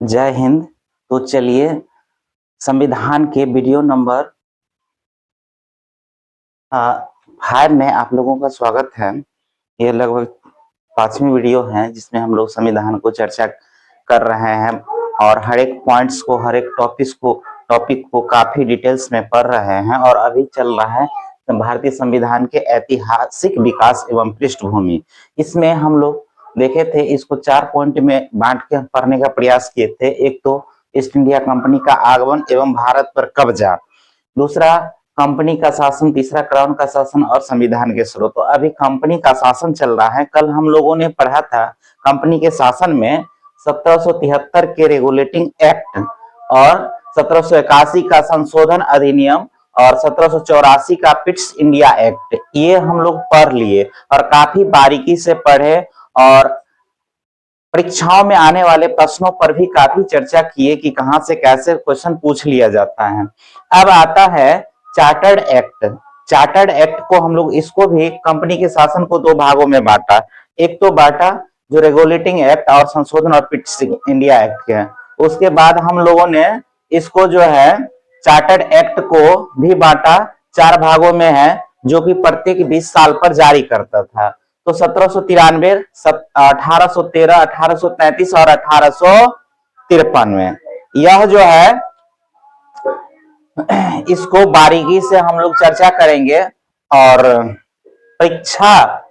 जय हिंद। तो चलिए संविधान के वीडियो नंबर 5 में आप लोगों का स्वागत है। ये लगभग 5वीं वीडियो है जिसमें हम लोग संविधान को चर्चा कर रहे हैं और हर एक पॉइंट्स को, हर एक टॉपिक को काफी डिटेल्स में पढ़ रहे हैं। और अभी चल रहा है भारतीय संविधान के ऐतिहासिक विकास एवं पृष्ठभूमि। इसमें हम लोग देखे थे, इसको 4 पॉइंट में बांट के पढ़ने का प्रयास किए थे। एक तो ईस्ट इंडिया कंपनी का आगमन एवं भारत पर कब्जा, दूसरा कंपनी का शासन, तीसरा क्राउन का शासन और संविधान के स्रोत। तो अभी कंपनी का शासन चल रहा है। कल हम लोगों ने पढ़ा था कंपनी के शासन में 1773 के रेगुलेटिंग एक्ट और 1781 का संशोधन अधिनियम और 1784 का पिट्स इंडिया एक्ट, ये हम लोग पढ़ लिए और काफी बारीकी से पढ़े और परीक्षाओं में आने वाले प्रश्नों पर भी काफी चर्चा किए कि कहां से कैसे क्वेश्चन पूछ लिया जाता है। अब आता है चार्टर्ड एक्ट। चार्टर्ड एक्ट को हम लोग, इसको भी कंपनी के शासन को 2 भागों में बांटा। एक तो बांटा जो रेगुलेटिंग एक्ट और संशोधन और पिट्स इंडिया एक्ट के, उसके बाद हम लोगों ने इसको जो है चार्टर्ड एक्ट को भी बांटा, 4 भागों में है, जो कि प्रत्येक 20 साल पर जारी करता था। तो 1793, 1813, 1833 और 1853 में यह जो है इसको बारीकी से हम लोग चर्चा करेंगे और परीक्षा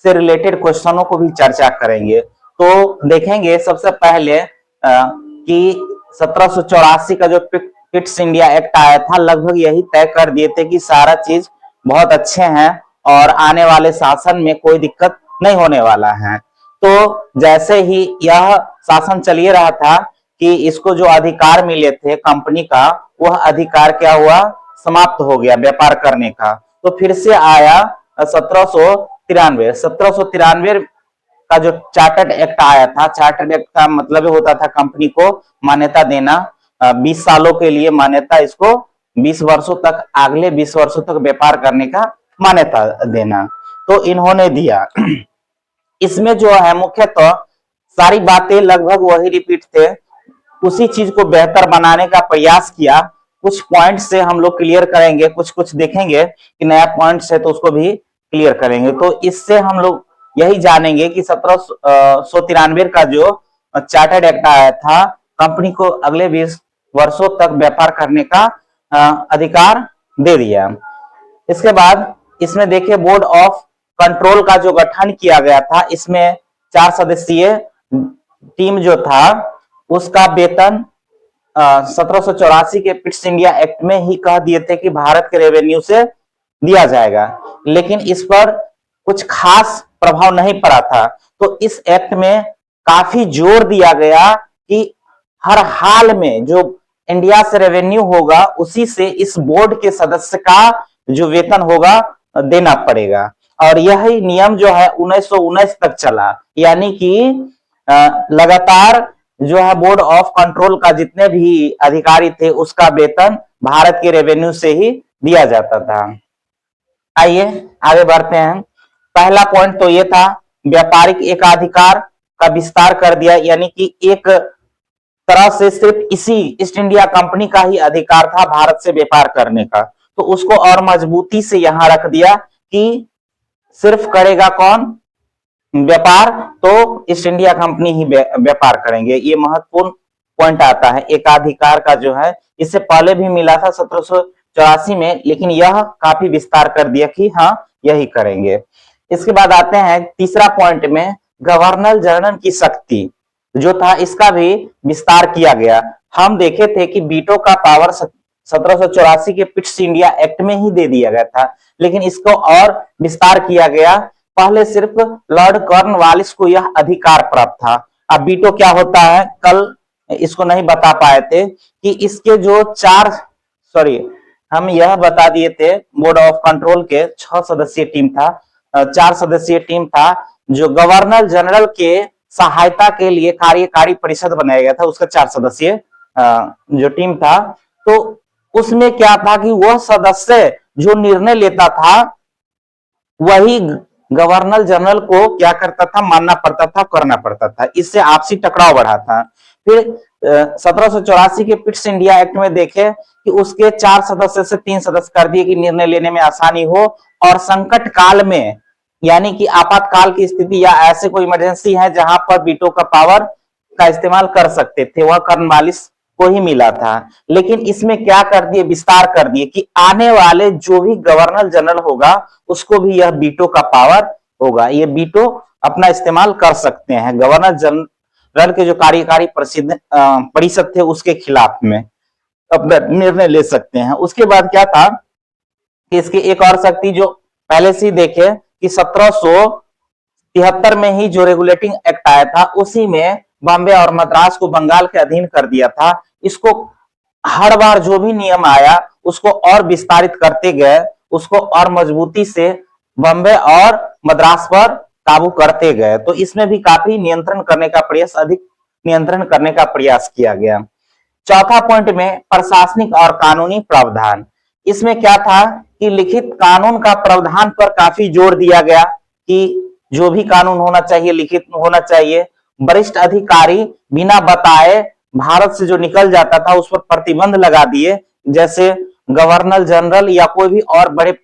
से रिलेटेड क्वेश्चनों को भी चर्चा करेंगे। तो देखेंगे सबसे पहले कि 1784 का जो पिट्स इंडिया एक्ट आया था, लगभग यही तय कर दिए थे कि सारा चीज बहुत अच्छे हैं और आने वाले शासन में कोई दिक्कत नहीं होने वाला है। तो जैसे ही यह शासन चलिए रहा था कि इसको जो अधिकार मिले थे कंपनी का, वह अधिकार क्या हुआ, समाप्त हो गया व्यापार करने का। तो फिर से आया 1793 का जो चार्टर्ड एक्ट आया था। चार्टर्ड एक्ट का मतलब होता था कंपनी को मान्यता देना, 20 सालों के लिए मान्यता, इसको 20 वर्षों तक, अगले 20 वर्षों तक व्यापार करने का मान्यता देना। तो इन्होंने दिया। इसमें जो है मुख्यतः सारी बातें लगभग वही रिपीट थे, उसी चीज को बेहतर बनाने का प्रयास किया। कुछ पॉइंट से हम लोग क्लियर करेंगे, कुछ कुछ देखेंगे कि नया पॉइंट है तो उसको भी क्लियर करेंगे। तो इससे हम लोग यही जानेंगे कि 1793 का जो चार्टर्ड एक्ट आया था, कंपनी को अगले 20 वर्षों तक व्यापार करने का अधिकार दे दिया। इसके बाद इसमें देखिए बोर्ड ऑफ कंट्रोल का जो गठन किया गया था, इसमें 4 सदस्यीय टीम जो था उसका वेतन 1784 के पिट्स इंडिया एक्ट में ही कह दिए थे कि भारत के रेवेन्यू से दिया जाएगा, लेकिन इस पर कुछ खास प्रभाव नहीं पड़ा था। तो इस एक्ट में काफी जोर दिया गया कि हर हाल में जो इंडिया से रेवेन्यू होगा उसी से इस बोर्ड के सदस्य का जो वेतन होगा देना पड़ेगा। और यही नियम जो है 1919 तक चला, यानी कि लगातार जो है बोर्ड ऑफ कंट्रोल का जितने भी अधिकारी थे उसका वेतन भारत के रेवेन्यू से ही दिया जाता था। आइए आगे बढ़ते हैं। पहला पॉइंट तो ये था, व्यापारिक एकाधिकार का विस्तार कर दिया, यानी कि एक तरह से सिर्फ इसी ईस्ट इंडिया कंपनी का ही अधिकार था भारत से व्यापार करने का, तो उसको और मजबूती से यहां रख दिया कि सिर्फ करेगा कौन व्यापार, तो ईस्ट इंडिया कंपनी ही व्यापार करेंगे। ये महत्वपूर्ण पॉइंट आता है एकाधिकार का जो है। इससे पहले भी मिला था 1784 में, लेकिन यह काफी विस्तार कर दिया कि हाँ यही करेंगे। इसके बाद आते हैं तीसरा पॉइंट में, गवर्नर जनरल की शक्ति जो था इसका भी विस्तार किया गया। हम देखे थे कि वीटो का पावर 1784 के पिट्स इंडिया एक्ट में ही दे दिया गया था, लेकिन इसको और विस्तार किया गया। पहले सिर्फ लॉर्ड कॉर्नवालिस को यह अधिकार प्राप्त था। अब वीटो क्या होता है, कल इसको नहीं बता पाए थे कि इसके जो हम यह बता दिए थे, बोर्ड ऑफ कंट्रोल के 6 सदस्यीय टीम था, 4 सदस्यीय टीम था, जो गवर्नर जनरल के सहायता के लिए कार्यकारी परिषद बनाया गया था, उसका 4 सदस्यीय जो टीम था। तो उसमें क्या था कि वह सदस्य जो निर्णय लेता था वही गवर्नर जनरल को क्या करता था, मानना पड़ता था, करना पड़ता था। इससे आपसी टकराव बढ़ा था। फिर 1784 के पिट्स इंडिया एक्ट में देखे कि उसके 4 सदस्य से 3 सदस्य कर दिए कि निर्णय लेने में आसानी हो, और संकट काल में यानी कि आपातकाल की स्थिति या ऐसे कोई इमरजेंसी है जहां पर वीटो का पावर का इस्तेमाल कर सकते थे, वह कॉर्नवालिस को ही मिला था। लेकिन इसमें क्या कर दिए, विस्तार कर दिए कि आने वाले जो भी गवर्नर जनरल होगा उसको भी यह वीटो का पावर होगा, ये वीटो अपना इस्तेमाल कर सकते हैं। गवर्नर जनरल के जो कार्यकारी परिषद थे उसके खिलाफ में अपना निर्णय ले सकते हैं। उसके बाद क्या था कि इसकी एक और शक्ति जो पहले से ही देखे कि 1773 में ही जो रेगुलेटिंग एक्ट आया था उसी में बॉम्बे और मद्रास को बंगाल के अधीन कर दिया था। इसको हर बार जो भी नियम आया उसको और विस्तारित करते गए, उसको और मजबूती से बॉम्बे और मद्रास पर काबू करते गए। तो इसमें भी काफी नियंत्रण करने का प्रयास, अधिक नियंत्रण करने का प्रयास किया गया। चौथा पॉइंट में प्रशासनिक और कानूनी प्रावधान। इसमें क्या था कि लिखित कानून का प्रावधान पर काफी जोर दिया गया कि जो भी कानून होना चाहिए लिखित होना चाहिए। वरिष्ठ अधिकारी बिना बताए भारत से जो निकल जाता था उस पर प्रतिबंध लगा दिए, जैसे गवर्नर जनरल या कोई भी और बड़े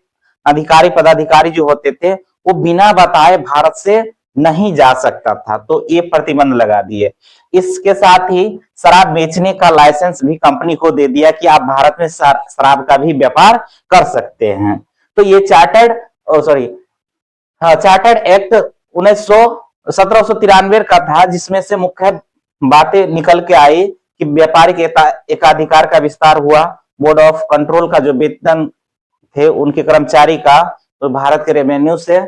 अधिकारी पदाधिकारी जो होते थे वो बिना बताए भारत से नहीं जा सकता था, तो ये प्रतिबंध लगा दिए। इसके साथ ही शराब बेचने का लाइसेंस भी कंपनी को दे दिया कि आप भारत में शराब का भी व्यापार कर सकते हैं। तो ये चार्टर्ड एक्ट 1793 का था, जिसमें से मुख्य बातें निकल के आई कि व्यापारिक एकाधिकार का विस्तार हुआ, बोर्ड ऑफ कंट्रोल का जो वेतन थे उनके कर्मचारी का, तो भारत के रेवेन्यू से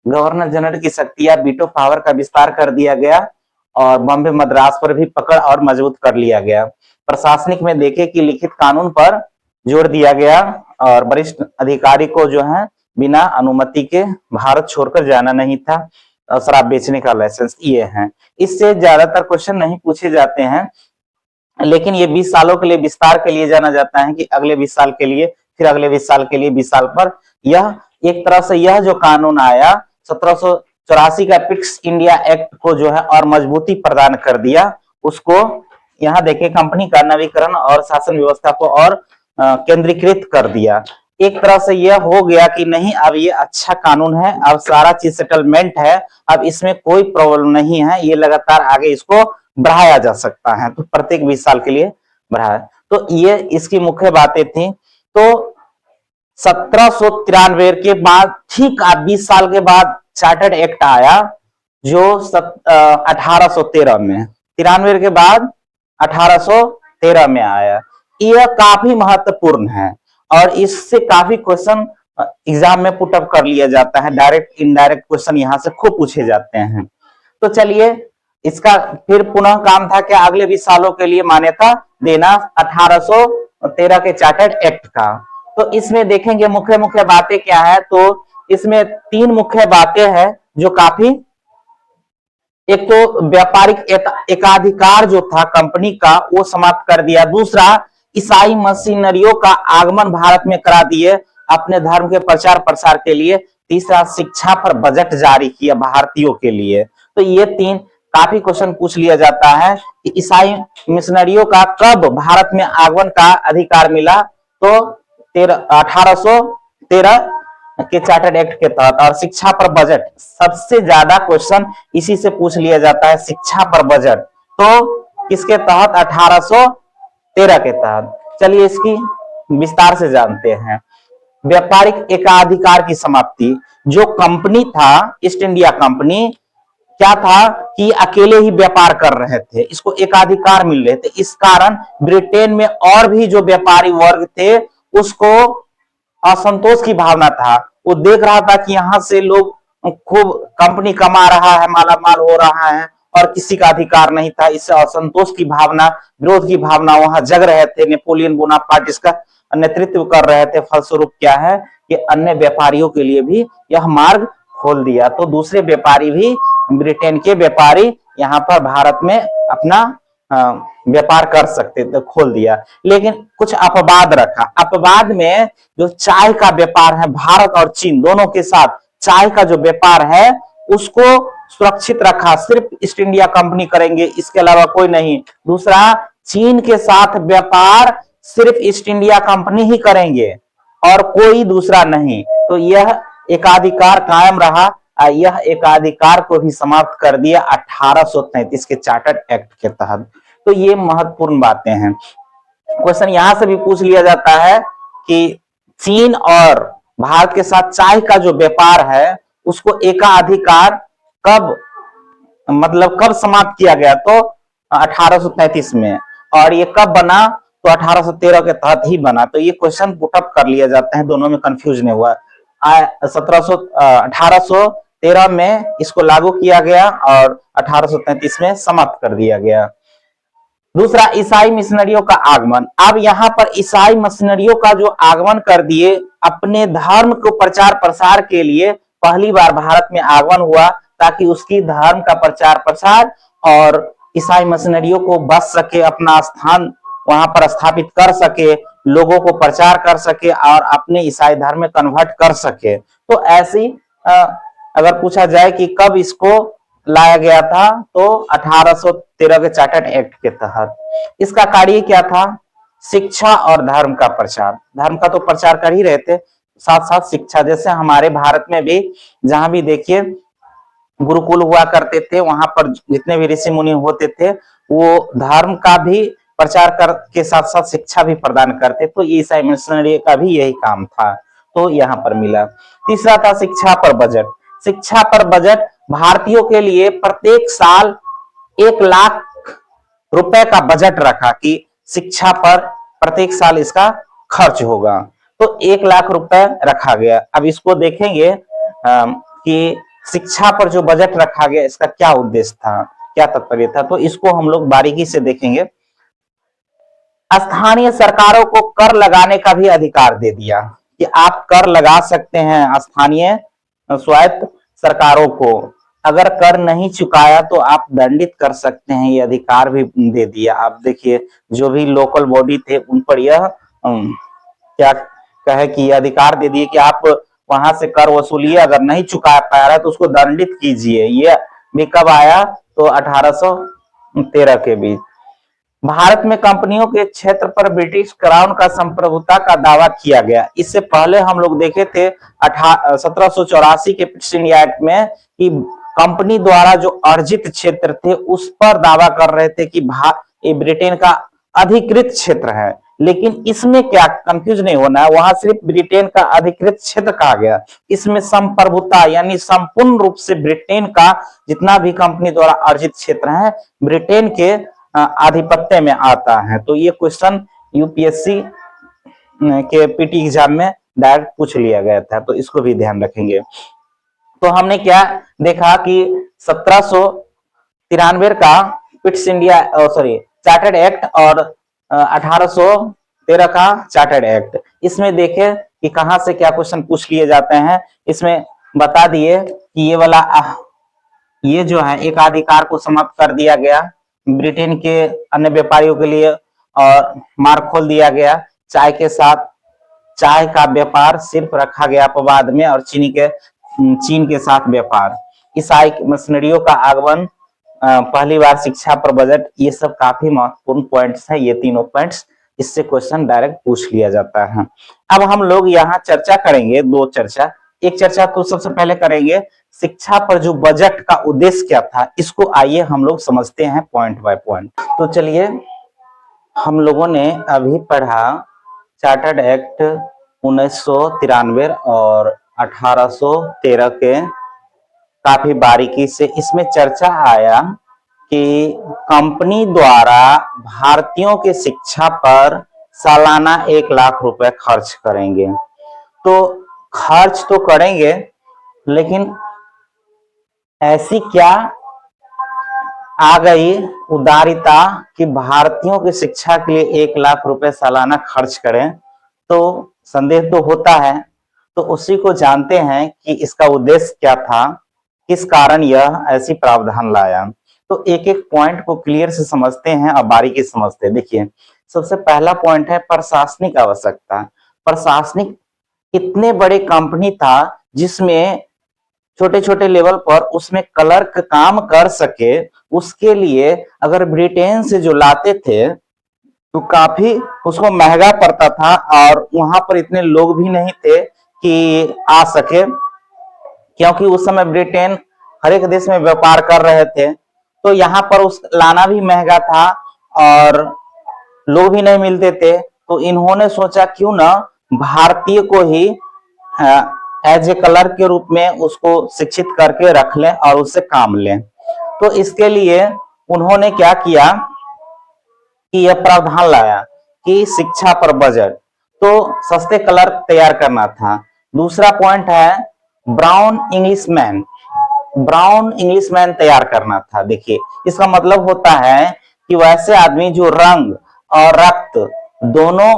गवर्नर जनरल की शक्तियां वीटो पावर का विस्तार कर दिया गया, और बॉम्बे मद्रास पर भी पकड़ और मजबूत कर लिया गया। प्रशासनिक में देखे कि लिखित कानून पर जोर दिया गया और वरिष्ठ अधिकारी को जो है बिना अनुमति के भारत छोड़कर जाना नहीं था। शराब बेचने का लाइसेंस ये है। इससे ज्यादातर क्वेश्चन नहीं पूछे जाते हैं, लेकिन ये 20 सालों के लिए विस्तार के लिए जाना जाता है कि अगले 20 साल के लिए, फिर अगले 20 साल के लिए, 20 साल पर। यह एक तरह से यह जो कानून आया 1784 का पिट्स इंडिया एक्ट को जो है और मजबूती प्रदान कर दिया। उसको यहाँ देखे कंपनी का नवीकरण और शासन व्यवस्था को और केंद्रीकृत कर दिया। एक तरह से यह हो गया कि नहीं, अब ये अच्छा कानून है, अब सारा चीज सेटलमेंट है, अब इसमें कोई प्रॉब्लम नहीं है, ये लगातार आगे इसको बढ़ाया जा सकता है। तो प्रत्येक 20 साल के लिए बढ़ाया। तो ये इसकी मुख्य बातें थी। तो 1793 के बाद ठीक 20 साल के बाद चार्टर्ड एक्ट आया जो 1813 में, 93 के बाद 1813 में आया। यह काफी महत्वपूर्ण है और इससे काफी क्वेश्चन एग्जाम में पुटअप कर लिया जाता है। डायरेक्ट इनडायरेक्ट क्वेश्चन यहाँ से खूब पूछे जाते हैं। तो चलिए, इसका फिर पुनः काम था क्या, अगले 20 सालों के लिए मान्यता देना 1813 के चार्टर्ड एक्ट का। तो इसमें देखेंगे मुख्य मुख्य बातें क्या है। तो इसमें 3 मुख्य बातें हैं जो काफी, एक तो व्यापारिक एकाधिकार जो था कंपनी का वो समाप्त कर दिया। दूसरा, ईसाई मशीनरियों का आगमन भारत में करा दिए अपने धर्म के प्रचार प्रसार के लिए। तीसरा, शिक्षा पर बजट जारी किया भारतीयों के लिए। तो ये 3 काफी क्वेश्चन पूछ लिया जाता है कि ईसाई मिशनरियों का कब भारत में आगमन का अधिकार मिला। तो 1813 के चार्टर्ड एक्ट के तहत। और शिक्षा पर बजट, सबसे ज्यादा क्वेश्चन इसी से पूछ लिया जाता है, शिक्षा पर बजट। तो किसके तहत, 1813 के तहत। चलिए इसकी विस्तार से जानते हैं। व्यापारिक एकाधिकार की समाप्ति। जो कंपनी था ईस्ट इंडिया कंपनी, क्या था कि अकेले ही व्यापार कर रहे थे, इसको एकाधिकार मिल रहे थे। इस कारण ब्रिटेन में और भी जो व्यापारी वर्ग थे उसको असंतोष की भावना था। वो देख रहा था कि यहाँ से लोग खूब कंपनी कमा रहा है, मालामाल हो रहा है और किसी का अधिकार नहीं था। इससे असंतोष की भावना, विरोध की भावना वहां जग रहे थे। नेपोलियन बोनापार्ट इसका नेतृत्व कर रहे थे। फलस्वरूप क्या है कि अन्य व्यापारियों के लिए भी यह मार्ग खोल दिया। तो दूसरे व्यापारी भी, ब्रिटेन के व्यापारी यहाँ पर भारत में अपना व्यापार कर सकते थे, खोल दिया। लेकिन कुछ अपवाद रखा। अपवाद में जो चाय का व्यापार है भारत और चीन दोनों के साथ चाय का जो व्यापार है उसको सुरक्षित रखा, सिर्फ ईस्ट इंडिया कंपनी करेंगे, इसके अलावा कोई नहीं। दूसरा, चीन के साथ व्यापार सिर्फ ईस्ट इंडिया कंपनी ही करेंगे और कोई दूसरा नहीं। तो यह एकाधिकार कायम रहा, यह एकाधिकार को भी समाप्त कर दिया 1833 के चार्टर्ड एक्ट के तहत। तो ये महत्वपूर्ण बातें हैं। क्वेश्चन यहां से भी पूछ लिया जाता है कि चीन और भारत के साथ चाय का जो व्यापार है उसको एकाधिकार कब, मतलब कब समाप्त किया गया, तो 1833 में, और ये कब बना, तो 1813 के तहत ही बना। तो ये क्वेश्चन पुटअप कर लिया जाता है, दोनों में कंफ्यूज नहीं हुआ। 1813 में इसको लागू किया गया और 1833 में समाप्त कर दिया गया। दूसरा, ईसाई मिशनरियों का आगमन। अब यहाँ पर ईसाई मिशनरियों का जो आगमन कर दिए, अपने धर्म को प्रचार प्रसार के लिए पहली बार भारत में आगमन हुआ, ताकि उसकी धर्म का प्रचार प्रसार और ईसाई मिशनरियों को बच सके, अपना स्थान वहां पर स्थापित कर सके, लोगों को प्रचार कर सके और अपने ईसाई धर्म में कन्वर्ट कर सके। तो ऐसी अगर पूछा जाए कि कब इसको लाया गया था, तो 1813 के चार्टर्ड एक्ट के तहत। इसका कार्य क्या था? शिक्षा और धर्म का प्रचार। धर्म का तो प्रचार कर ही रहे थे, साथ साथ शिक्षा। जैसे हमारे भारत में भी जहां भी देखिए गुरुकुल हुआ करते थे, वहां पर जितने भी ऋषि मुनि होते थे वो धर्म का भी प्रचार कर के साथ साथ शिक्षा भी प्रदान करते। तो ईसाई मिशनरी का भी यही काम था, तो यहाँ पर मिला। तीसरा था शिक्षा पर बजट। शिक्षा पर बजट भारतीयों के लिए प्रत्येक साल 1 लाख रुपए का बजट रखा कि शिक्षा पर प्रत्येक साल इसका खर्च होगा, तो 1 लाख रुपए रखा गया। अब इसको देखेंगे कि शिक्षा पर जो बजट रखा गया इसका क्या उद्देश्य था, क्या तात्पर्य था, तो इसको हम लोग बारीकी से देखेंगे। स्थानीय सरकारों को कर लगाने का भी अधिकार दे दिया कि आप कर लगा सकते हैं, स्थानीय स्वायत्त सरकारों को अगर कर नहीं चुकाया तो आप दंडित कर सकते हैं, ये अधिकार भी दे दिया। आप देखिए जो भी लोकल बॉडी थे उन पर यह क्या कहे कि अधिकार दे दिए कि आप वहां से कर वसूलिए, अगर नहीं चुका पा रहा है तो उसको दंडित कीजिए। ये भी कब आया, तो 1813 के बीच। भारत में कंपनियों के क्षेत्र पर ब्रिटिश क्राउन का संप्रभुता का दावा किया गया। इससे पहले हम लोग देखे थे 1784 के ईस्ट इंडिया एक्ट में कि कंपनी द्वारा जो अर्जित क्षेत्र थे उस पर दावा कर रहे थे कि ये ब्रिटेन का अधिकृत क्षेत्र है, लेकिन इसमें क्या कंफ्यूज नहीं होना है, वहां सिर्फ ब्रिटेन का अधिकृत क्षेत्र कहा गया। इसमें संप्रभुता यानी संपूर्ण रूप से ब्रिटेन का जितना भी कंपनी द्वारा अर्जित क्षेत्र है ब्रिटेन के आधिपत्य में आता है। तो ये क्वेश्चन यूपीएससी के पीटी एग्जाम में डायरेक्ट पूछ लिया गया था, तो इसको भी ध्यान रखेंगे। तो हमने क्या देखा कि 1793 का ईस्ट इंडिया चार्टर्ड एक्ट और 1813 का चार्टर्ड एक्ट, इसमें देखे कि कहां से क्या क्वेश्चन पूछ लिए जाते हैं। इसमें बता दिए कि ये वाला ये जो है एकाधिकार को समाप्त कर दिया गया ब्रिटेन के अन्य व्यापारियों के लिए और मार्ग खोल दिया गया। चाय के साथ चाय का व्यापार सिर्फ रखा गया अपवाद में, और चीन के साथ व्यापार। ईसाई मिशनरियों का आगमन, पहली बार शिक्षा पर बजट, ये सब काफी महत्वपूर्ण पॉइंट्स हैं। ये तीनों पॉइंट्स इससे क्वेश्चन डायरेक्ट पूछ लिया जाता है। अब हम लोग यहाँ चर्चा करेंगे, दो चर्चा। एक चर्चा तो सबसे पहले करेंगे शिक्षा पर जो बजट का उद्देश्य क्या था, इसको आइए हम लोग समझते हैं पॉइंट बाय पॉइंट। तो चलिए, हम लोगों ने अभी पढ़ा चार्टर्ड एक्ट 1993 और 1813 के काफी बारीकी से। इसमें चर्चा आया कि कंपनी द्वारा भारतीयों के शिक्षा पर सालाना 1 लाख रुपए खर्च करेंगे। तो खर्च तो करेंगे, लेकिन ऐसी क्या आ गई उदारिता कि भारतीयों की शिक्षा के लिए 1 लाख रुपए सालाना खर्च करें, तो संदेह तो होता है। तो उसी को जानते हैं कि इसका उद्देश्य क्या था, किस कारण यह ऐसी प्रावधान लाया। तो एक एक पॉइंट को क्लियर से समझते हैं और बारीकी समझते हैं। देखिए, सबसे पहला पॉइंट है प्रशासनिक आवश्यकता। प्रशासनिक इतने बड़े कंपनी था जिसमें छोटे छोटे लेवल पर उसमें क्लर्क काम कर सके, उसके लिए अगर ब्रिटेन से जो लाते थे तो काफी उसको महंगा पड़ता था, और वहां पर इतने लोग भी नहीं थे कि आ सके, क्योंकि उस समय ब्रिटेन हर एक देश में व्यापार कर रहे थे। तो यहाँ पर उस लाना भी महंगा था और लोग भी नहीं मिलते थे। तो इन्होंने सोचा क्यों ना भारतीय को ही एज ए क्लर्क के रूप में उसको शिक्षित करके रख लें और उससे काम लें। तो इसके लिए उन्होंने क्या किया कि यह प्रावधान लाया कि शिक्षा पर बजट, तो सस्ते क्लर्क तैयार करना था। दूसरा पॉइंट है ब्राउन इंग्लिशमैन, ब्राउन इंग्लिशमैन तैयार करना था। देखिए इसका मतलब होता है कि वैसे आदमी जो रंग और रक्त दोनों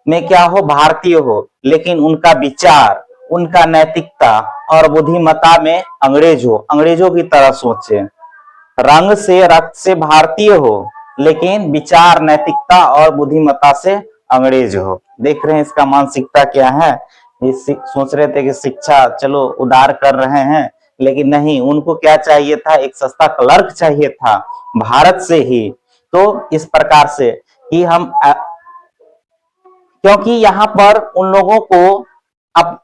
में क्या हो, भारतीय हो, लेकिन उनका विचार, उनका नैतिकता और बुद्धिमत्ता में अंग्रेज हो, अंग्रेजों की तरह सोचे। रंग से रक्त से भारतीय हो, लेकिन विचार नैतिकता और बुद्धिमत्ता से अंग्रेज हो। देख रहे हैं इसका मानसिकता क्या है। ये सोच रहे थे कि शिक्षा चलो उदार कर रहे हैं, लेकिन नहीं, उनको क्या चाहिए था, एक सस्ता क्लर्क चाहिए था भारत से ही। तो इस प्रकार से कि हम क्योंकि यहाँ पर उन लोगों को अब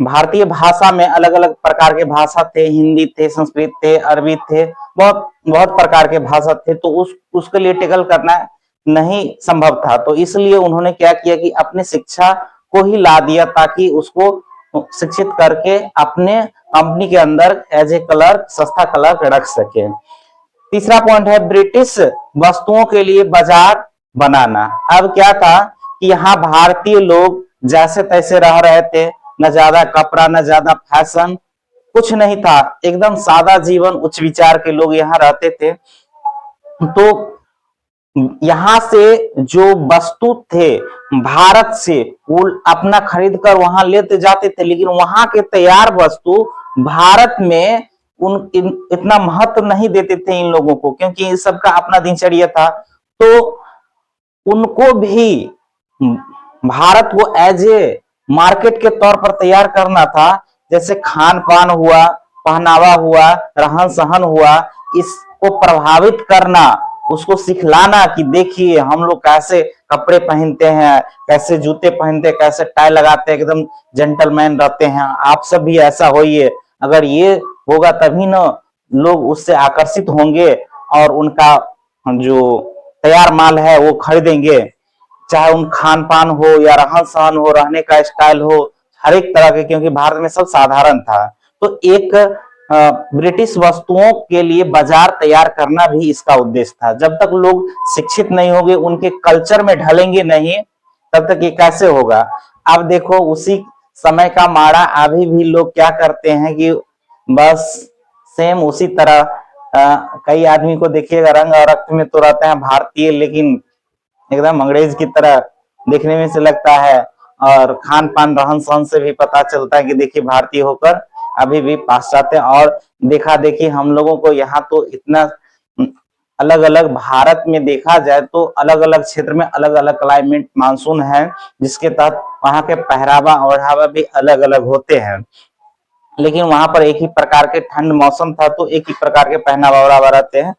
भारतीय भाषा में अलग अलग प्रकार के भाषा थे, हिंदी थे, संस्कृत थे, अरबी थे, बहुत बहुत प्रकार के भाषा थे। तो उसके लिए टेकल करना नहीं संभव था। तो इसलिए उन्होंने क्या किया कि अपने शिक्षा को ही ला दिया ताकि उसको शिक्षित करके अपने कंपनी के अंदर एज ए क्लर्क, सस्ता क्लर्क रख सके। तीसरा पॉइंट है ब्रिटिश वस्तुओं के लिए बाजार बनाना। अब क्या था कि यहाँ भारतीय लोग जैसे तैसे रह रहे थे, न ज्यादा कपड़ा, न ज्यादा फैशन, कुछ नहीं था, एकदम सादा जीवन, उच्च विचार के लोग यहाँ रहते थे। तो यहाँ से जो वस्तु थे भारत से वो अपना खरीद कर वहां लेते जाते थे, लेकिन वहां के तैयार वस्तु भारत में इतना महत्व नहीं देते थे इन लोगों को, क्योंकि इन सबका अपना दिनचर्या था। तो उनको भी भारत को एज ए मार्केट के तौर पर तैयार करना था। जैसे खान पान हुआ, पहनावा हुआ, रहन सहन हुआ, इसको प्रभावित करना, उसको सिखलाना कि देखिए हम लोग कैसे कपड़े पहनते हैं, कैसे जूते पहनते हैं, कैसे टाई लगाते हैं, एकदम जेंटलमैन रहते हैं, आप सब भी ऐसा होइए। अगर ये होगा तभी ना लोग उससे आकर्षित होंगे और उनका जो तैयार माल है वो खरीदेंगे, चाहे उन खान पान हो या रहन सहन हो, रहने का स्टाइल हो, हर एक तरह के, क्योंकि भारत में सब साधारण था। तो एक ब्रिटिश वस्तुओं के लिए बाजार तैयार करना भी इसका उद्देश्य था। जब तक लोग शिक्षित नहीं होंगे, उनके कल्चर में ढलेंगे नहीं, तब तक ये कैसे होगा। अब देखो उसी समय का माड़ा अभी भी लोग क्या करते हैं कि बस सेम उसी तरह कई आदमी को देखिएगा रंग और रक्त में तो रहते हैं भारतीय, लेकिन एकदम अंग्रेज की तरह देखने में से लगता है। और खान पान रहन सहन से भी पता चलता है कि देखिए भारतीय होकर अभी भी पाश्चात्य। और देखा देखी हम लोगों को यहाँ तो इतना अलग अलग, भारत में देखा जाए तो अलग अलग क्षेत्र में अलग अलग क्लाइमेट मानसून है, जिसके तहत वहां के पहरावा ओढ़ावा भी अलग अलग होते हैं। लेकिन वहां पर एक ही प्रकार के ठंड मौसम था तो एक ही प्रकार के पहनावा ओढ़ावा रहते हैं,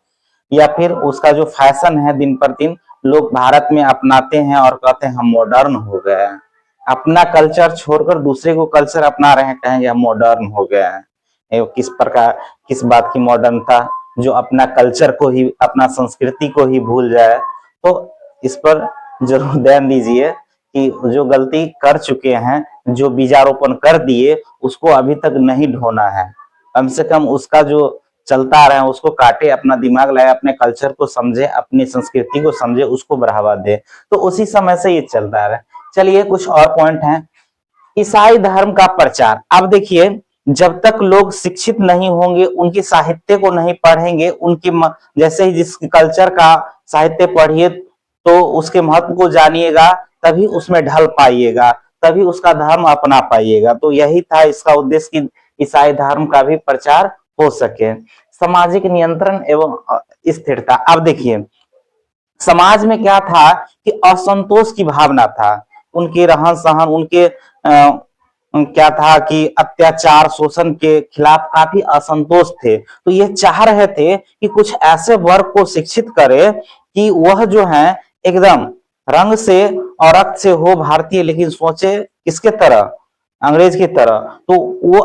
या फिर उसका जो फैशन है दिन पर दिन लोग भारत में अपनाते हैं और कहते हैं हम मॉडर्न हो गए हैं। अपना कल्चर छोड़कर दूसरे को कल्चर अपना रहे हैं, कहेंगे हम मॉडर्न हो गए हैं। किस प्रकार, किस बात की मॉडर्न था, जो अपना कल्चर को ही, अपना संस्कृति को ही भूल जाए। तो इस पर जरूर ध्यान दीजिए कि जो गलती कर चुके हैं, जो बीजारोपण कर दिए, उसको अभी तक नहीं ढोना है। कम से कम उसका जो चलता आ रहा है उसको काटे, अपना दिमाग लगाए, अपने कल्चर को समझे, अपनी संस्कृति को समझे, उसको बढ़ावा दे। तो उसी समय से ये चलता आ रहा है। चलिए कुछ और पॉइंट हैं। ईसाई धर्म का प्रचार। अब देखिए जब तक लोग शिक्षित नहीं होंगे, उनकी साहित्य को नहीं पढ़ेंगे, उनकी जैसे ही जिस कल्चर का साहित्य पढ़िए तो उसके महत्व को जानिएगा, तभी उसमें ढल पाइएगा, तभी उसका धर्म अपना पाइएगा। तो यही था इसका उद्देश्य कि ईसाई धर्म का भी प्रचार हो सके। सामाजिक नियंत्रण एवं स्थिरता। अब देखिए समाज में क्या था कि असंतोष की भावना था, उनके रहन सहन, उनके क्या था कि अत्याचार शोषण के खिलाफ काफी असंतोष थे। तो ये चाह रहे थे कि कुछ ऐसे वर्ग को शिक्षित करे कि वह जो है एकदम रंग से और रक्त से हो भारतीय, लेकिन सोचे किसके तरह, अंग्रेज की तरह। तो वो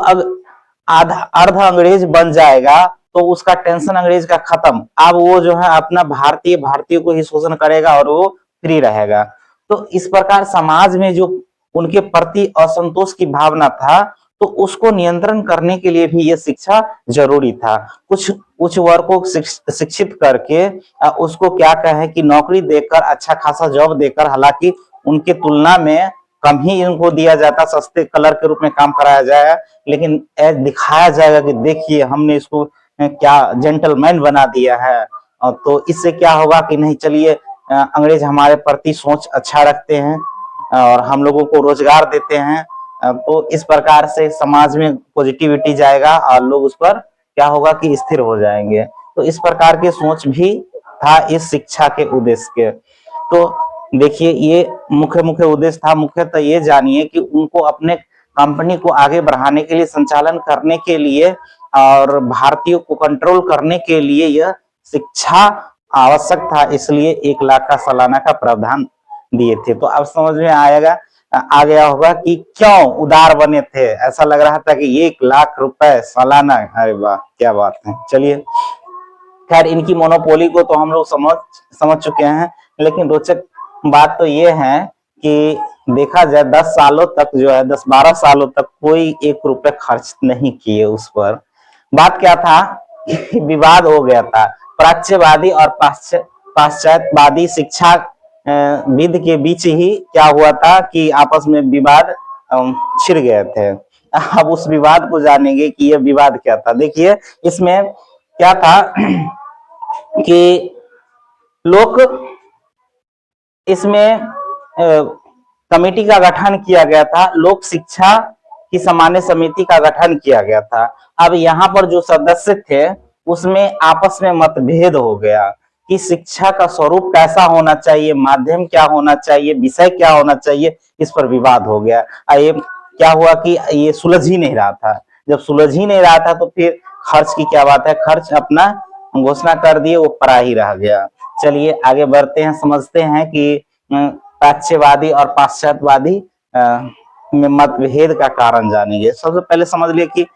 आधा अर्ध अंग्रेज बन जाएगा तो उसका टेंशन अंग्रेज का खत्म। अब वो जो है अपना भारतीय भारतीय को ही शोषण करेगा और वो फ्री रहेगा। तो इस प्रकार समाज में जो उनके प्रति असंतोष की भावना था, तो उसको नियंत्रण करने के लिए भी ये शिक्षा जरूरी था। कुछ उच्च वर्ग को शिक्षित करके उसको क्या कहें कि नौकरी देकर, अच्छा खासा जॉब देकर, हालांकि उनके तुलना में कम ही इनको दिया जाता, सस्ते कलर के रूप में काम कराया जाएगा, लेकिन दिखाया जाएगा कि देखिए हमने इसको क्या जेंटलमैन बना दिया है। तो इससे क्या होगा कि नहीं, चलिए अंग्रेज हमारे प्रति सोच अच्छा रखते हैं और हम लोगों को रोजगार देते हैं। तो इस प्रकार से समाज में पॉजिटिविटी जाएगा और लोग उस पर क्या होगा कि स्थिर हो जाएंगे। तो इस प्रकार की सोच भी था इस शिक्षा के उद्देश्य के। तो देखिए ये मुख्य मुख्य उद्देश्य था। मुख्यतः ये जानिए कि उनको अपने कंपनी को आगे बढ़ाने के लिए, संचालन करने के लिए और भारतीयों को कंट्रोल करने के लिए यह शिक्षा आवश्यक था, इसलिए 1 लाख का सालाना का प्रावधान दिए थे। तो अब समझ में आएगा, आ गया होगा कि क्यों उदार बने थे। ऐसा लग रहा था कि 1 लाख रुपए सालाना, अरे वाह क्या बात है। चलिए खैर इनकी मोनोपोली को तो हम लोग समझ चुके हैं, लेकिन रोचक बात तो ये है कि देखा जाए 10 सालों तक जो है, 10-12 सालों तक कोई 1 रुपए खर्च नहीं किए उस पर। बात क्या था कि विवाद हो गया था प्राच्यवादी और पाश्चात्यवादी शिक्षा विद के बीच ही क्या हुआ था कि आपस में विवाद छिड़ गए थे। अब उस विवाद को जानेंगे कि यह विवाद क्या था। देखिए इसमें क्या था कि लोग इसमें कमेटी का गठन किया गया था, लोक शिक्षा की सामान्य समिति का गठन किया गया था। अब यहाँ पर जो सदस्य थे उसमें आपस में मतभेद हो गया कि शिक्षा का स्वरूप कैसा होना चाहिए, माध्यम क्या होना चाहिए, विषय क्या होना चाहिए, इस पर विवाद हो गया। ये क्या हुआ कि ये सुलझ ही नहीं रहा था। जब सुलझ ही नहीं रहा था तो फिर खर्च की क्या बात है, खर्च अपना घोषणा कर दिए, वो परा ही रह गया। चलिए आगे बढ़ते हैं, समझते हैं कि प्राच्यवादी और पाश्चात्यवादी में मतभेद का कारण जानेंगे। सबसे पहले समझ लिए कि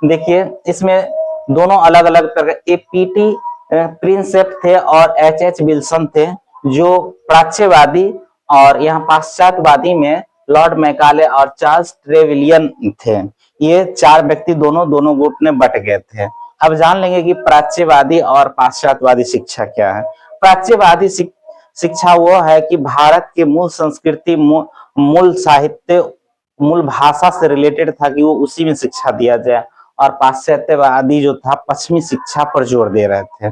देखिए इसमें दोनों अलग अलग तरह के, पीटी प्रिंसेप थे और एच विल्सन थे जो प्राच्यवादी, और यहाँ पाश्चात्यवादी में लॉर्ड मैकाले और चार्ल्स ट्रेविलियन थे। ये 4 व्यक्ति दोनों गुट में बट गए थे। अब जान लेंगे कि प्राच्यवादी और पाश्चात्यवादी शिक्षा क्या है। प्राच्यवादी शिक्षा वो है कि भारत के मूल संस्कृति, मूल साहित्य, मूल भाषा से रिलेटेड था कि वो उसी में शिक्षा दिया जाए। और पाश्चात्यवादी जो था पश्चिमी शिक्षा पर जोर दे रहे थे।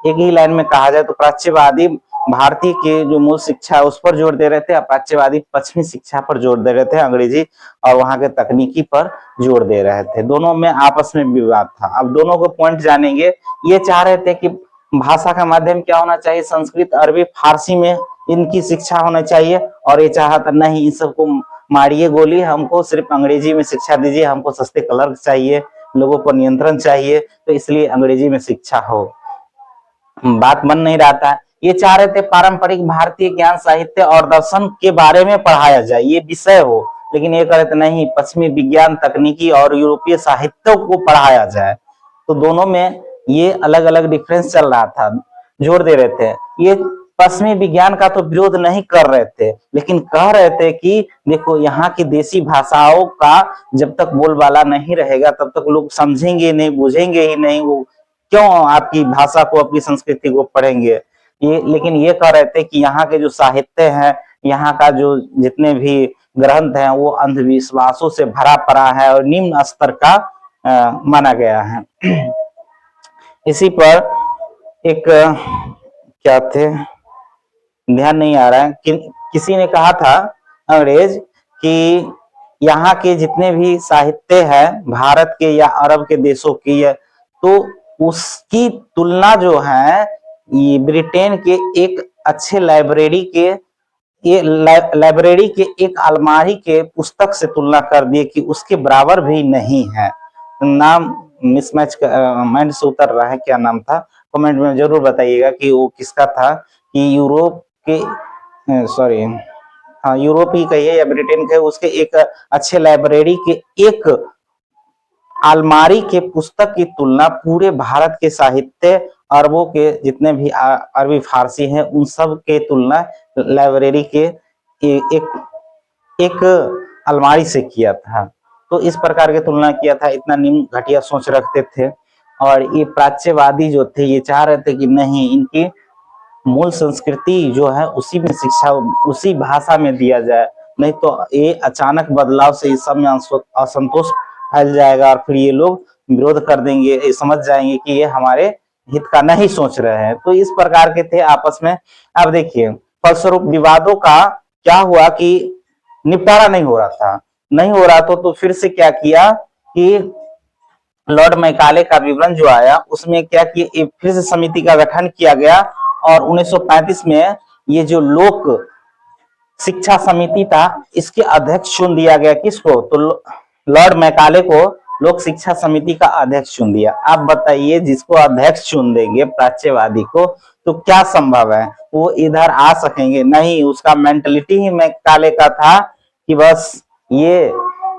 एक ही लाइन में कहा जाए तो प्राच्यवादी भारतीय के जो मूल शिक्षा है उस पर जोर दे रहे थे, और प्राच्यवादी पश्चिमी शिक्षा पर जोर दे रहे थे, अंग्रेजी और वहां के तकनीकी पर जोर दे रहे थे। दोनों में आपस में विवाद था। अब दोनों को पॉइंट जानेंगे। ये चाह रहे थे कि भाषा का माध्यम क्या होना चाहिए, संस्कृत, अरबी, फारसी में इनकी शिक्षा होना चाहिए, और ये चाहा था नहीं, इन सबको मारिए गोली, हमको सिर्फ अंग्रेजी में शिक्षा दीजिए, हमको सस्ते कलर चाहिए, लोगों पर नियंत्रण चाहिए, तो इसलिए अंग्रेजी में शिक्षा हो। बात बन नहीं रहा था। ये चाह रहे थे पारंपरिक भारतीय ज्ञान, साहित्य और दर्शन के बारे में पढ़ाया जाए, ये विषय हो, लेकिन ये कह रहे थे नहीं, पश्चिमी विज्ञान, तकनीकी और यूरोपीय साहित्य को पढ़ाया जाए। तो दोनों में ये अलग अलग डिफरेंस चल रहा था, जोर दे रहे थे। ये पश्चिमी विज्ञान का तो विरोध नहीं कर रहे थे, लेकिन कह रहे थे कि देखो यहाँ की देसी भाषाओं का जब तक बोलबाला नहीं रहेगा तब तक लोग समझेंगे नहीं, बुझेंगे ही नहीं, वो क्यों आपकी भाषा को, आपकी संस्कृति को पढ़ेंगे। ये लेकिन ये कह रहे थे कि यहाँ के जो साहित्य है, यहाँ का जो जितने भी ग्रंथ हैं वो अंधविश्वासों से भरा पड़ा है और निम्न स्तर का माना गया है। इसी पर एक क्या थे, ध्यान नहीं आ रहा है कि किसी ने कहा था, अंग्रेज, कि यहाँ के जितने भी साहित्य है भारत के या अरब के देशों की है, तो उसकी तुलना जो है ये ब्रिटेन के एक अच्छे लाइब्रेरी के ये लाइब्रेरी के एक अलमारी के पुस्तक से तुलना कर दिए कि उसके बराबर भी नहीं है। नाम मिसमैच माइंड से उतर रहा है, क्या नाम था कमेंट में जरूर बताइएगा कि वो किसका था, कि यूरोप के सॉरी हाँ यूरोप ही कहिए या ब्रिटेन के, उसके एक अच्छे लाइब्रेरी के एक अलमारी के पुस्तक की तुलना पूरे भारत के साहित्य, अरबों के जितने भी अरबी फारसी हैं उन सब के तुलना लाइब्रेरी के एक एक अलमारी से किया था। तो इस प्रकार की तुलना किया था, इतना निम्न घटिया सोच रखते थे। और ये प्राच्यवादी जो थे ये चाह रहे थे कि नहीं, इनकी मूल संस्कृति जो है उसी में शिक्षा उसी भाषा में दिया जाए, नहीं तो ये अचानक बदलाव से इस सब में असंतोष फैल जाएगा और फिर ये लोग विरोध कर देंगे, ये समझ जाएंगे कि ये हमारे हित का नहीं सोच रहे हैं। तो इस प्रकार के थे आपस में। अब देखिए फलस्वरूप विवादों का क्या हुआ कि निपटारा नहीं हो रहा था, नहीं हो रहा तो फिर से क्या किया कि लॉर्ड मैकाले का विवरण जो आया उसमें क्या किया, फिर से समिति का गठन किया गया और 1935 में ये जो लोक शिक्षा समिति था इसके अध्यक्ष चुन दिया गया। किसको? तो लॉर्ड मैकाले को लोक शिक्षा समिति का अध्यक्ष चुन दिया। आप बताइए जिसको अध्यक्ष चुन देंगे प्राच्यवादी को तो क्या संभव है वो इधर आ सकेंगे? नहीं, उसका मेंटलिटी ही मैकाले का था कि बस ये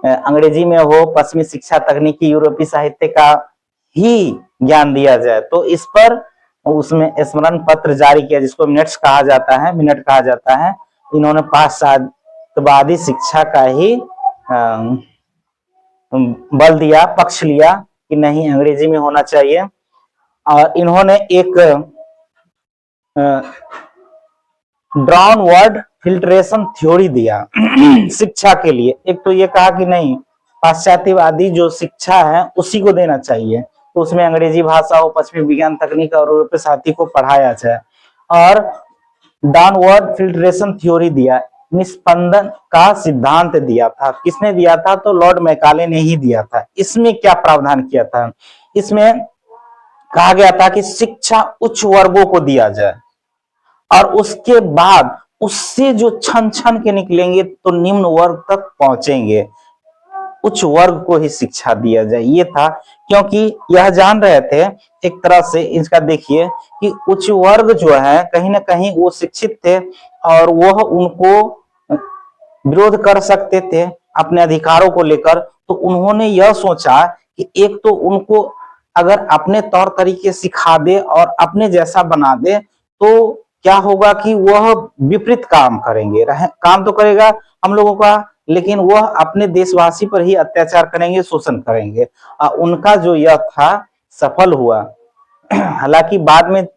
अंग्रेजी में हो, पश्चिमी शिक्षा, तकनीकी, यूरोपीय साहित्य का ही ज्ञान दिया जाए। तो इस पर उसमें स्मरण पत्र जारी किया जिसको मिनट कहा जाता है। इन्होंने पाश्चात्यवादी शिक्षा का ही बल दिया, पक्ष लिया कि नहीं अंग्रेजी में होना चाहिए। और इन्होंने एक ड्राउन वर्ड फिल्ट्रेशन थ्योरी दिया शिक्षा के लिए। एक तो ये कहा कि नहीं पाश्चात्यवादी जो शिक्षा है उसी को देना चाहिए, तो उसमें अंग्रेजी भाषा हो, पश्चिमी विज्ञान, तकनीक और यूरोपीय साहित्य को पढ़ाया जाए। और डाउनवर्ड फिल्ट्रेशन थ्योरी दिया, निस्पंदन का सिद्धांत दिया था। किसने दिया था? तो लॉर्ड मैकाले ने ही दिया था। इसमें क्या प्रावधान किया था? इसमें कहा गया था कि शिक्षा उच्च वर्गों को दिया जाए और उसके बाद उससे जो छन छन के निकलेंगे तो निम्न वर्ग तक पहुंचेंगे, उच्च वर्ग को ही शिक्षा दिया जाए, ये था। क्योंकि यह जान रहे थे एक तरह से, इसका देखिए कि उच्च वर्ग जो है कहीं ना कहीं वो शिक्षित थे और वह उनको विरोध कर सकते थे अपने अधिकारों को लेकर। तो उन्होंने यह सोचा कि एक तो उनको अगर अपने तौर तरीके सिखा दे और अपने जैसा बना दे तो क्या होगा कि वह विपरीत काम करेंगे, काम तो करेगा हम लोगों का, लेकिन वह अपने देशवासी पर ही अत्याचार करेंगे, शोषण करेंगे। उनका जो यह था सफल हुआ। हालांकि बाद में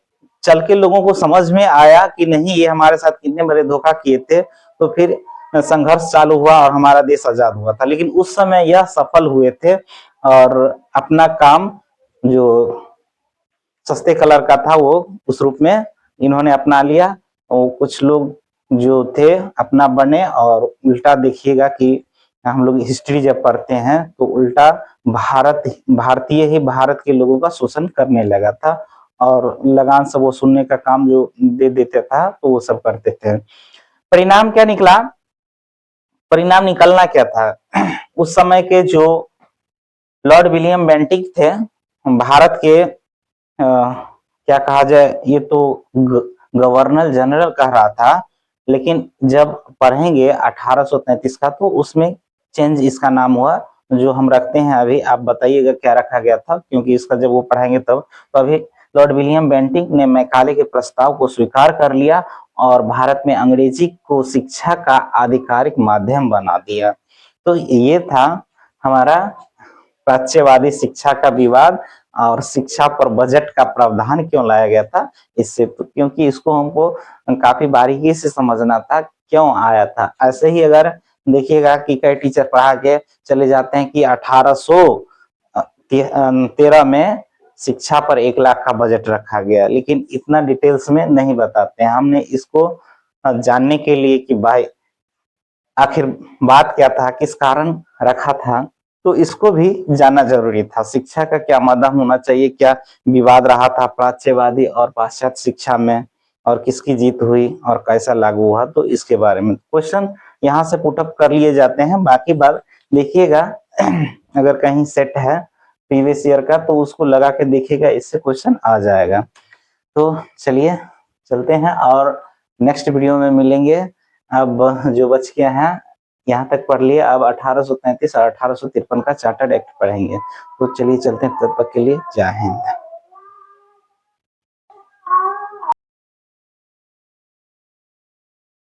चल के लोगों को समझ में आया कि नहीं ये हमारे साथ कितने बड़े धोखा किए थे, तो फिर संघर्ष चालू हुआ और हमारा देश आजाद हुआ था। लेकिन उस समय यह सफल हुए थे और अपना काम जो सस्ते कलर का था वो उस रूप में इन्होंने अपना लिया। और कुछ लोग जो थे अपना बने और उल्टा देखिएगा कि हम लोग हिस्ट्री जब पढ़ते हैं तो उल्टा भारतीय ही भारत के लोगों का शोषण करने लगा था और लगान सब वो सुनने का काम जो दे देता था तो वो सब करते थे। परिणाम क्या निकला? परिणाम निकलना क्या था? उस समय के जो लॉर्ड विलियम बेंटिक थे, भारत के क्या कहा जाए, ये तो गवर्नर जनरल कह रहा था, लेकिन जब पढ़ेंगे 1833 का तो उसमें चेंज इसका नाम हुआ जो हम रखते हैं अभी। आप बताइएगा क्या रखा गया था, क्योंकि इसका जब वो पढ़ेंगे तब। तो अभी लॉर्ड विलियम बेंटिक ने मैकाले के प्रस्ताव को स्वीकार कर लिया और भारत में अंग्रेजी को शिक्षा का आधिकारिक माध्यम बना दिया। तो ये था हमारा प्राच्यवादी शिक्षा का विवाद और शिक्षा पर बजट का प्रावधान क्यों लाया गया था इससे, तो क्योंकि इसको हमको काफी बारीकी से समझना था क्यों आया था। ऐसे ही अगर देखिएगा कि कई टीचर पढ़ा के चले जाते हैं कि 1813 में शिक्षा पर 1 लाख का बजट रखा गया, लेकिन इतना डिटेल्स में नहीं बताते हैं। हमने इसको जानने के लिए कि भाई आखिर बात क्या था, किस कारण रखा था, तो इसको भी जानना जरूरी था। शिक्षा का क्या मदद होना चाहिए, क्या विवाद रहा था प्राच्यवादी और पाश्चात्य शिक्षा में, और किसकी जीत हुई और कैसा लागू हुआ, तो इसके बारे में क्वेश्चन यहाँ से पुटअप कर लिए जाते हैं। बाकी बात देखिएगा अगर कहीं सेट है प्रीवियस ईयर का तो उसको लगा के देखिएगा, इससे क्वेश्चन आ जाएगा। तो चलिए चलते हैं और नेक्स्ट वीडियो में मिलेंगे। अब जो बच गया है यहाँ तक पढ़ लिए, अब 1833 और 1853 का चार्टर्ड एक्ट पढ़ेंगे। तो चलिए चलते हैं, तब तक के लिए जय हिंद।